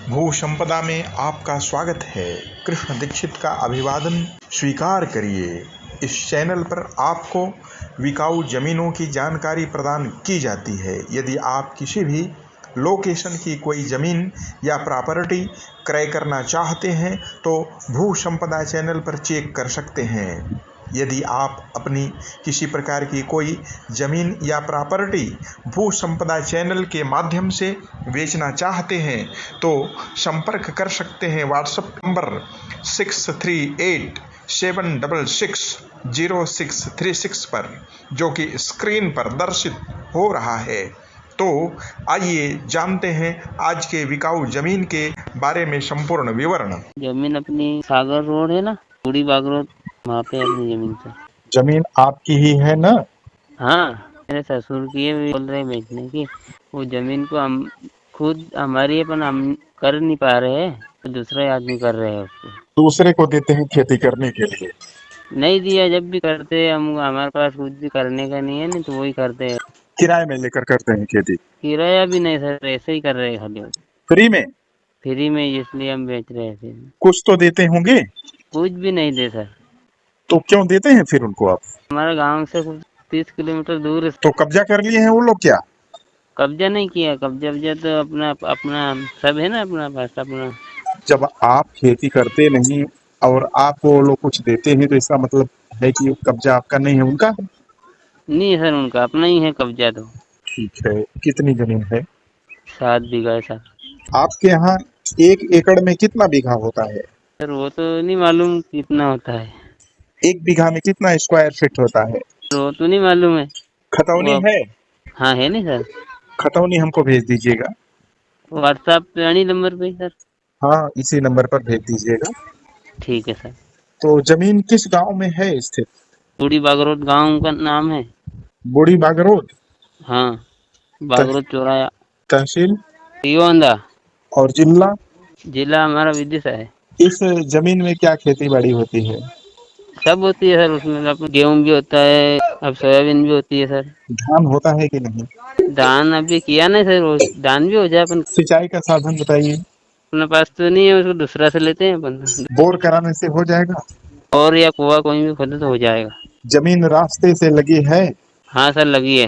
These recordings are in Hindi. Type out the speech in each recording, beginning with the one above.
भू संपदा में आपका स्वागत है। कृष्ण दीक्षित का अभिवादन स्वीकार करिए। इस चैनल पर आपको बिकाऊ जमीनों की जानकारी प्रदान की जाती है। यदि आप किसी भी लोकेशन की कोई ज़मीन या प्रॉपर्टी क्रय करना चाहते हैं तो भू संपदा चैनल पर चेक कर सकते हैं। यदि आप अपनी किसी प्रकार की कोई ज़मीन या प्रॉपर्टी भू संपदा चैनल के माध्यम से बेचना चाहते हैं तो संपर्क कर सकते हैं व्हाट्सएप नंबर 6387660636 पर, जो कि स्क्रीन पर दर्शित हो रहा है। तो आइए जानते हैं आज के बिकाऊ जमीन के बारे में संपूर्ण विवरण। जमीन अपनी सागर रोड है ना, बूढ़ी बाग रोड, वहाँ पे अपनी जमीन से। जमीन आपकी ही है ना? हाँ, मेरे ससुर की है, बोल रहे बेचने की। वो जमीन को हम खुद हमारी है, पर हम कर नहीं पा रहे हैं, तो दूसरे आदमी कर रहे हैं उसको। दूसरे को देते हैं खेती करने के लिए? नहीं दिया, जब भी करते हैं हम, हमारे पास कुछ भी करने का नहीं है, नहीं तो वही करते हैं। किराए में लेकर करते हैं खेती? किराया भी नहीं सर, ऐसे ही कर रहे हैं खाली। फ्री में? फ्री में, इसलिए हम बेच रहे हैं। फिर कुछ तो देते होंगे? कुछ भी नहीं दे सर। तो क्यों देते हैं फिर उनको आप? हमारा गाँव से कुछ 30 किलोमीटर दूर है। तो कब्जा कर लिए हैं वो लोग क्या? कब्जा नहीं किया, कब्जा तो अपना अपना सब है ना, अपना पास अपना। जब आप खेती करते नहीं और आपको वो लोग कुछ देते हैं तो इसका मतलब है कि कब्जा आपका नहीं है, उनका है? नहीं सर, उनका अपना ही है कब्जा तो। ठीक है। कितनी जमीन है? 7 बीघा है सर। आपके यहाँ 1 एकड़ में कितना बीघा होता है? सर वो तो नहीं मालूम कितना होता है। 1 बीघा में कितना स्क्वायर फीट होता है? वो तो नहीं मालूम है। खतौनी वो है? हाँ है नहीं सर। खतौनी हमको भेज दीजिएगा। व्हाट्सएप पे नहीं नंबर पे सर। हाँ, इसी नंबर पर भेज दीजिएगा। ठीक है सर। तो जमीन किस गांव में है स्थित? बूढ़ी बागरोड गांव का नाम है। बूढ़ी बागरोड? हाँ, बागरोड चौराया, तहसील रियोंदा, और जिला? जिला हमारा विदिशा है। इस जमीन में क्या खेती बाड़ी होती है? सब होती है सर उसमें, अपना गेहूँ भी होता है, अब सोयाबीन भी होती है सर। धान होता है कि नहीं? धान अभी किया नहीं सर, वो धान भी हो जाए अपन। सिंचाई का साधन बताइए। अपने पास तो नहीं है, उसको दूसरा से लेते हैं अपन। बोर कराने से हो जाएगा? और या कुआं कोई भी खोदे तो हो जाएगा। जमीन रास्ते से लगी है? हाँ सर, लगी है।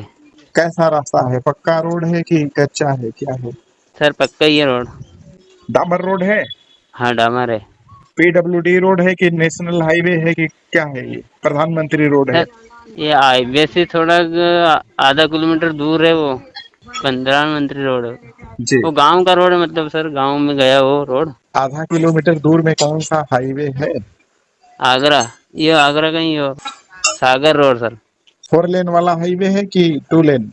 कैसा रास्ता है? पक्का रोड है कि कच्चा है, क्या है? सर पक्का ही है रोड। डामर रोड है? हाँ, डामर है। पीडब्ल्यूडी रोड है कि नेशनल हाईवे है कि क्या है? ये प्रधानमंत्री रोड है? सर ये हाईवे से थोड़ा आधा किलोमीटर दूर है वो, प्रधानमंत्री रोड है। जी। वो गांव का रोड है, मतलब सर गांव में गया वो रोड। आधा किलोमीटर दूर में कौन सा हाईवे है? आगरा, ये आगरा का ही हो, सागर रोड सर। 4 लेन वाला हाईवे है कि 2 लेन?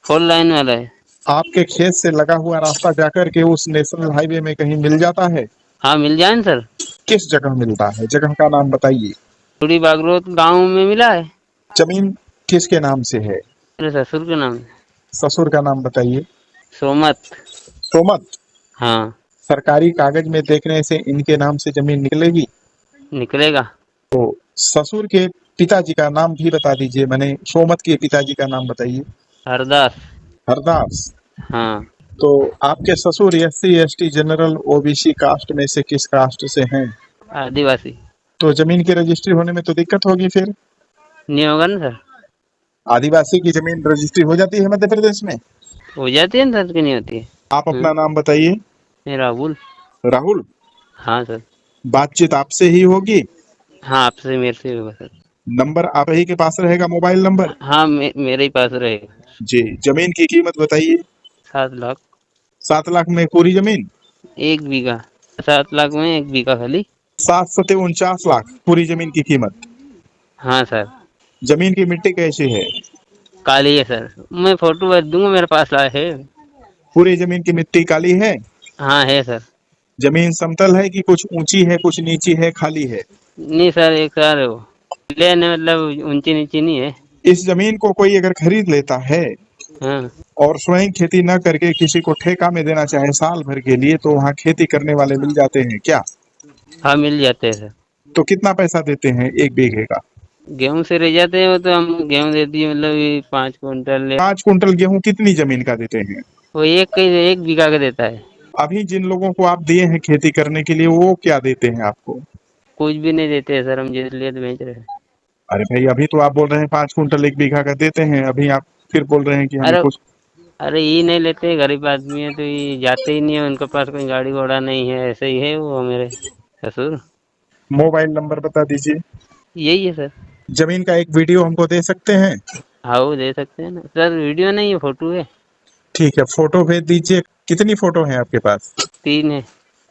4 लाइन वाला है। आपके खेत से लगा हुआ रास्ता जाकर के उस नेशनल हाईवे में कहीं मिल जाता है? हाँ मिल जाए ना सर। किस जगह मिलता है? जगह का नाम बताइए। बूढ़ी बागरोड गांव में मिला है। जमीन किसके नाम से है? मेरे ससुर के नाम है। ससुर का नाम बताइए। सोमत। सोमत? हाँ। सरकारी कागज में देखने से इनके नाम से जमीन निकलेगी? निकलेगा। तो ससुर के पिताजी का नाम भी बता दीजिए, मैंने सोमत के पिताजी का नाम बताइए। हरदास। हरदास? हाँ। तो आपके ससुर SC ST general OBC caste में से किस कास्ट से हैं? आदिवासी। तो जमीन की रजिस्ट्री होने में तो दिक्कत होगी फिर? नहीं होगा ना सर। आदिवासी की जमीन रजिस्ट्री हो जाती है मध्य प्रदेश में? हो जाती है ना सर, की नहीं होती है। आप अपना नाम बताइए। मैं राहुल। राहुल? हाँ सर। बातचीत आपसे ही होगी? हाँ, आपसे मेरे से होगा सर। नंबर आप ही के पास रहेगा, मोबाइल नंबर? हाँ, मेरे ही पास रहेगा। जी। जमीन की कीमत बताइए। 7 लाख। 7 लाख में पूरी जमीन? 1 बीघा। 7 लाख में 1 बीघा खाली। 7 7 49 लाख पूरी जमीन की कीमत। हाँ सर। जमीन की मिट्टी कैसी है? काली है सर, मैं फोटो भेज दूंगा, मेरे पास है। पूरी जमीन की मिट्टी काली है? हाँ है सर। जमीन समतल है कि कुछ ऊंची है, कुछ नीची है, खाली है? नहीं सर, एक सर है वो, प्लेन है, मतलब ऊंची नीची नहीं है। इस जमीन को कोई अगर खरीद लेता है हाँ। और स्वयं खेती न करके किसी को ठेका में देना चाहे साल भर के लिए, तो वहाँ खेती करने वाले मिल जाते हैं क्या? हाँ मिल जाते हैं सर। तो कितना पैसा देते हैं 1 बीघे का? गेहूं से रह जाते हैं वो, तो हम गेहूं दे दिए, मतलब ये 5 क्विंटल। 5 कुंटल गेहूं कितनी जमीन का देते हैं? वो एक बीघा का देता है। अभी जिन लोगों को आप दिए हैं खेती करने के लिए वो क्या देते हैं आपको? कुछ भी नहीं देते हैं सर, हम इसलिए तो बेच रहे हैं। अरे भाई अभी तो आप बोल रहे हैं 5 कुंटल 1 बीघा का देते हैं, अभी आप फिर बोल रहे हैं कि हमें अरे कुछ। अरे ये नहीं लेते, गरीब आदमी है तो ये जाते ही नहीं है, उनके पास कोई गाड़ी घोड़ा नहीं है, ऐसे ही है वो मेरे ससुर। मोबाइल नंबर बता दीजिए। यही है सर। जमीन का एक वीडियो हमको दे सकते हैं? हाँ वो दे सकते हैं ना सर, वीडियो नहीं है, फोटो है। ठीक है, फोटो भेज दीजिए। कितनी फोटो है आपके पास? 3 है।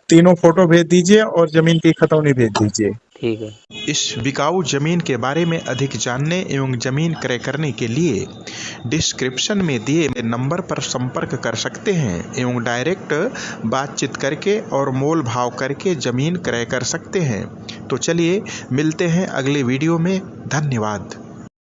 तीनों फोटो भेज दीजिए और जमीन की खतौनी भेज दीजिए। ठीक है। इस बिकाऊ जमीन के बारे में अधिक जानने एवं जमीन क्रय करने के लिए डिस्क्रिप्शन में दिए नंबर पर संपर्क कर सकते हैं एवं डायरेक्ट बातचीत करके और मोल भाव करके जमीन क्रय कर सकते हैं। तो चलिए मिलते हैं अगले वीडियो में। धन्यवाद।